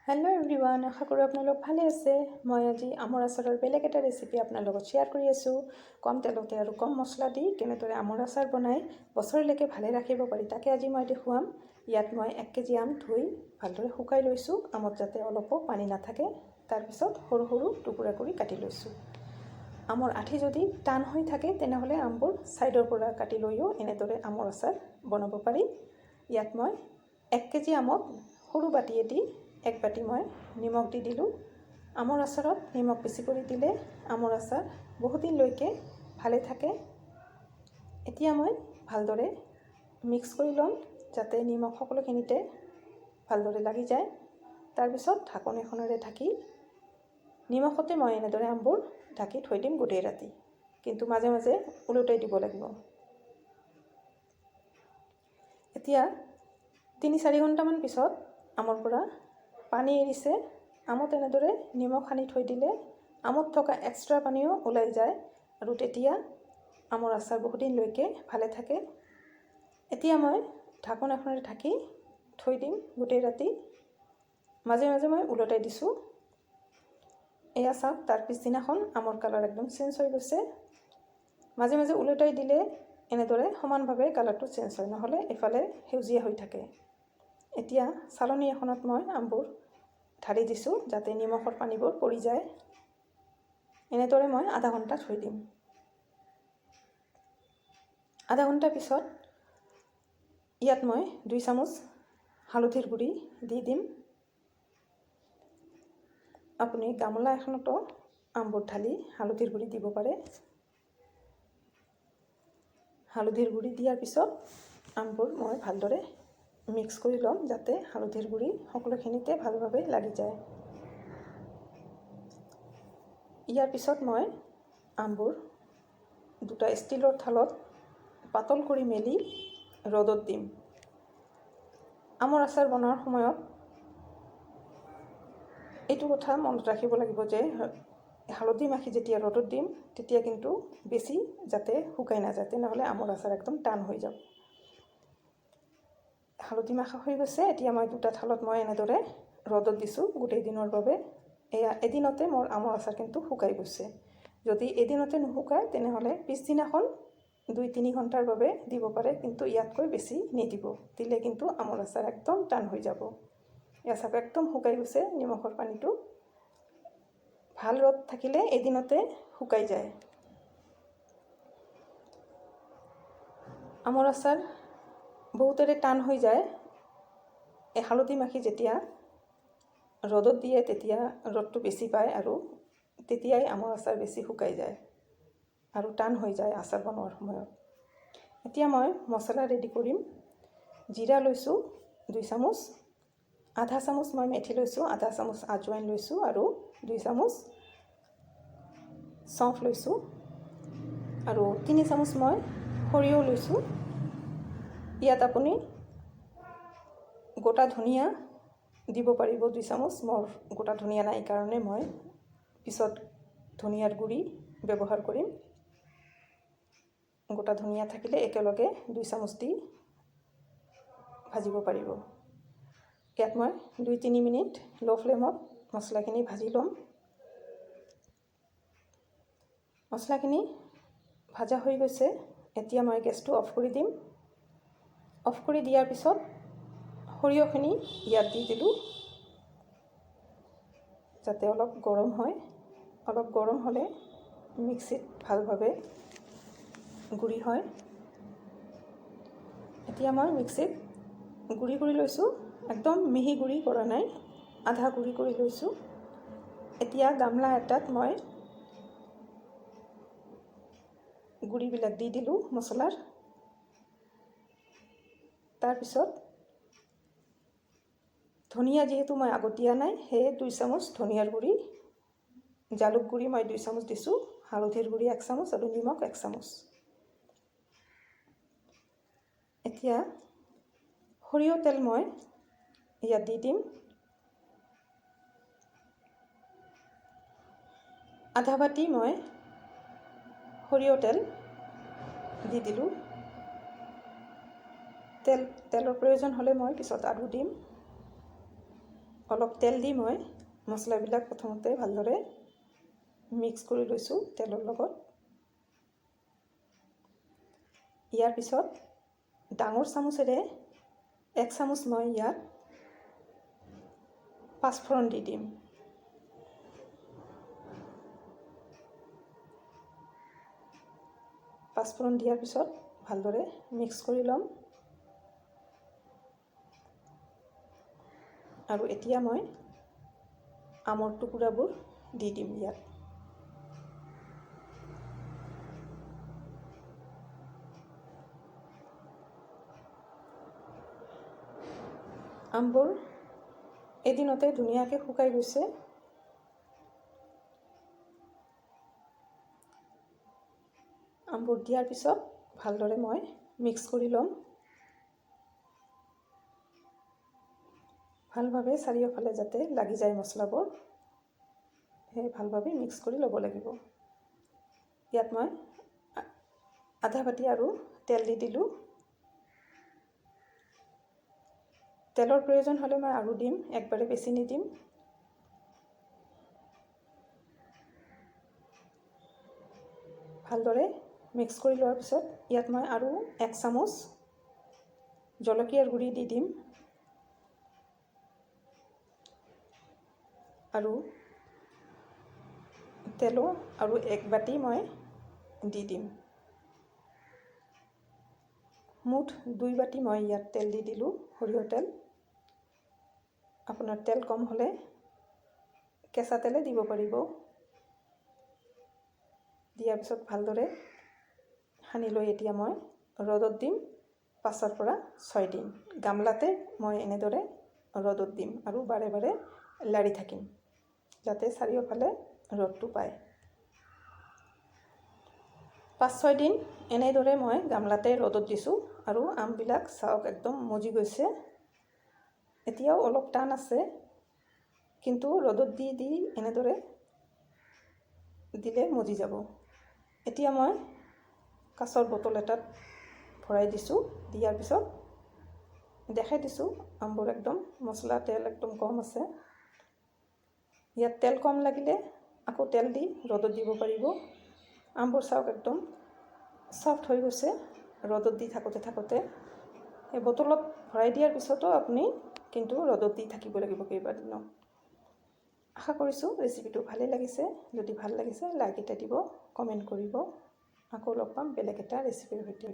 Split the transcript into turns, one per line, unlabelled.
Hello' everyone, আশা কৰোঁ আপোনালোক ভালে আছে। মই আজি আমৰ আচাৰৰ বেলেগ এটা ৰেচিপি আপোনাৰ লগত শ্বেয়াৰ কৰি আছোঁ। কম তেলতে আৰু কম মছলা দি কেনেদৰে আমৰ আচাৰ বনাই বছৰলৈকে ভালে ৰাখিব পাৰি, তাকে আজি মই দেখুৱাম। ইয়াত মই 1 কেজি আম ধুই ভালদৰে শুকাই লৈছোঁ, আমত যাতে অলপো পানী নাথাকে। তাৰপিছত সৰু সৰু টুকুৰা কৰি কাটি লৈছোঁ। আমৰ আঠি যদি টান হৈ থাকে তেনেহ'লে আমবোৰ ছাইডৰ পৰা কাটি লৈও এনেদৰে আমৰ আচাৰ বনাব পাৰি। ইয়াত মই 1 কেজি আমত সৰু বাটিয়েদি 1 বাটি মই নিমখ দি দিলোঁ। আমৰ আচাৰত নিমখ বেছি কৰি দিলে আমৰ আচাৰ বহুত দিনলৈকে ভালে থাকে। এতিয়া মই ভালদৰে মিক্স কৰি ল'ম যাতে নিমখ সকলোখিনিতে ভালদৰে লাগি যায়। তাৰপিছত ঢাকন এখনেৰে ঢাকি নিমখতে মই এনেদৰে আমবোৰ ঢাকি থৈ দিম গোটেই ৰাতি, কিন্তু মাজে মাজে ওলোটাই দিব লাগিব। এতিয়া 3-4 ঘণ্টামান পিছত আমৰ পৰা পানী এৰিছে। আমত এনেদৰে নিমখ সানি থৈ দিলে আমত থকা এক্সট্ৰা পানীও ওলাই যায় আৰু তেতিয়া আমৰ আচাৰ বহুত দিনলৈকে ভালে থাকে। এতিয়া মই ঢাকন এখনেৰে ঢাকি থৈ দিম গোটেই ৰাতি। মাজে মাজে মই ওলটাই দিছোঁ। এয়া চাওক, তাৰ পিছদিনাখন আমৰ কালাৰ একদম চেঞ্জ হৈ গৈছে। মাজে মাজে ওলটাই দিলে এনেদৰে সমানভাৱে কালাৰটো চেঞ্জ হয়, নহ'লে এফালে সেউজীয়া হৈ থাকে। এতিয়া চালনী এখনত মই আমবোৰ ঢালি দিছোঁ যাতে নিমখৰ পানীবোৰ পৰি যায়। এনেদৰে মই আধা ঘণ্টা থৈ দিম। আধা ঘণ্টাৰ পিছত ইয়াত মই 2 চামুচ হালধিৰ গুড়ি দি দিম। আপুনি গামলা এখনতো আমবোৰ ঢালি হালধিৰ গুড়ি দিব পাৰে। হালধিৰ গুড়ি দিয়াৰ পিছত আমবোৰ মই ভালদৰে মিক্স কৰি ল'ম যাতে হালধিৰ গুড়ি সকলোখিনিতে ভালভাৱে লাগি যায়। ইয়াৰ পিছত মই আমবোৰ 2টা ষ্টিলৰ থালত পাতল কৰি মেলি ৰ'দত দিম। আমৰ আচাৰ বনোৱাৰ সময়ত এইটো কথা মনত ৰাখিব লাগিব যে হালধি মাখি যেতিয়া ৰ'দত দিম তেতিয়া কিন্তু বেছি যাতে শুকাই নাযায়, তেনেহ'লে আমৰ আচাৰ একদম টান হৈ যাব। হালধি মাখা হৈ গৈছে। এতিয়া মই 2টা থালত মই এনেদৰে ৰ'দত দিছোঁ গোটেই দিনৰ বাবে। এয়া এদিনতে মোৰ আমৰ আচাৰ কিন্তু শুকাই গৈছে। যদি এদিনতে নুশুকায় তেনেহ'লে পিছদিনাখন 2-3 ঘণ্টাৰ বাবে দিব পাৰে, কিন্তু ইয়াতকৈ বেছি নিদিব। দিলে কিন্তু আমৰ আচাৰ একদম টান হৈ যাব। এয়া চাওক, একদম শুকাই গৈছে নিমখৰ পানীটো। ভাল ৰ'দ থাকিলে এদিনতে শুকাই যায়। আমৰ আচাৰ বহুতৰে টান হৈ যায়। হালধি মাখি যেতিয়া ৰ'দত দিয়ে তেতিয়া ৰ'দটো বেছি পায় আৰু তেতিয়াই আমৰ আচাৰ বেছি শুকাই যায় আৰু টান হৈ যায় আচাৰ বনোৱাৰ সময়ত। এতিয়া মই মছলা ৰেডি কৰিম। জিৰা লৈছোঁ 2 চামুচ, আধা চামুচ মই মেথি লৈছোঁ, আধা চামুচ আজৱাইন লৈছোঁ আৰু 2 চামুচ চফ লৈছোঁ আৰু 3 চামুচ মই সৰিয়হ লৈছোঁ। ইয়াত আপুনি গোটা ধনিয়া দিব পাৰিব 2 চামুচ। মোৰ গোটা ধনিয়া নাই কাৰণে মই পিছত ধনিয়াৰ গুড়ি ব্যৱহাৰ কৰিম। গোটা ধনিয়া থাকিলে একেলগে 2 চামুচ দি ভাজিব পাৰিব। ইয়াত মই 2-3 মিনিট ল' ফ্লেমত মছলাখিনি ভাজি ল'ম। মছলাখিনি ভাজা হৈ গৈছে। এতিয়া মই গেছটো অফ কৰি দিম। অফ কৰি দিয়াৰ পিছত সৰিয়হখিনি ইয়াত দি দিলোঁ যাতে অলপ গৰম হয়। অলপ গৰম হ'লে মিক্সিত ভালভাৱে গুড়ি হয়। এতিয়া মই মিক্সিত গুড়ি কৰি লৈছোঁ। একদম মিহি গুড়ি কৰা নাই, আধা গুড়ি কৰি লৈছোঁ। এতিয়া গামলা এটাত মই গুড়িবিলাক দি দিলোঁ মছলাৰ। তাৰপিছত ধনিয়া যিহেতু মই আগত দিয়া নাই, সেয়ে 2 চামুচ ধনিয়াৰ গুড়ি, জালুক গুড়ি মই 2 চামুচ দিছোঁ, হালধিৰ গুড়ি 1 চামুচ আৰু নিমখ 1 চামুচ। এতিয়া সৰিয়হ তেল মই ইয়াত দি দিম। আধা বাটি মই সৰিয়হ তেল দি দিলোঁ। তেলৰ প্ৰয়োজন হ'লে মই পিছত আৰু দিম। অলপ তেল দি মই মছলাবিলাক প্ৰথমতে ভালদৰে মিক্স কৰি লৈছোঁ তেলৰ লগত। ইয়াৰ পিছত ডাঙৰ চামুচেৰে 1 চামুচ মই ইয়াত পাঁচফোৰণ দি দিম। পাঁচফোৰণ দিয়াৰ পিছত ভালদৰে মিক্স কৰি ল'ম। আৰু এতিয়া মই আমৰ টুকুৰাবোৰ দি দিম ইয়াত। আমবোৰ এদিনতে ধুনীয়াকৈ শুকাই গৈছে। আমবোৰ দিয়াৰ পিছত ভালদৰে মই মিক্স কৰি ল'ম। ভালভাৱে চাৰিওফালে যাতে লাগি যায় মছলাবোৰ, সেই ভালভাৱে মিক্স কৰি ল'ব লাগিব। ইয়াত মই আধা বাতি আৰু তেল দি দিলোঁ। তেলৰ প্ৰয়োজন হ'লে মই আৰু দিম, একবাৰে বেছি নিদিম। ভালদৰে মিক্স কৰি লোৱাৰ পিছত ইয়াত মই আৰু 1 চামুচ জলকীয়াৰ গুড়ি দি দিম। আৰু তেলো আৰু 1 বাতি মই দি দিম। মুঠ 2 বাতি মই ইয়াত তেল দি দিলোঁ, সৰিয়হ তেল। আপোনাৰ তেল কম হ'লে কেঁচা তেলে দিব পাৰিব। দিয়াৰ পিছত ভালদৰে সানি লৈ এতিয়া মই ৰ'দত দিম 5 পৰা 6 দিন। গামলাতে মই এনেদৰে ৰ'দত দিম আৰু বাৰে বাৰে লাৰি থাকিম, যাতে চাৰিওফালে ৰ'দটো পায়। 5-6 দিন এনেদৰে মই গামলাতে ৰ'দত দিছোঁ আৰু আমবিলাক চাওক একদম মজি গৈছে। এতিয়াও অলপ টান আছে, কিন্তু ৰ'দত দি এনেদৰে দিলে মজি যাব। এতিয়া মই কাঁচৰ বটল এটাত ভৰাই দিছোঁ। দিয়াৰ পিছত দেখাই দিছোঁ আমবোৰ একদম মছলা তেল একদম কম আছে। ইয়াত তেল কম লাগিলে আকৌ তেল দি ৰ'দত দিব পাৰিব। আমবোৰ চাওক একদম চফ্ট হৈ গৈছে ৰ'দত দি থাকোঁতে। এই বটলত ভৰাই দিয়াৰ পিছতো আপুনি কিন্তু ৰ'দত দি থাকিব লাগিব কেইবাদিনো। আশা কৰিছোঁ ৰেচিপিটো ভালেই লাগিছে। যদি ভাল লাগিছে লাইক এটা দিব, কমেণ্ট কৰিব। আকৌ লগ পাম বেলেগ এটা ৰেচিপিৰ সৈতে।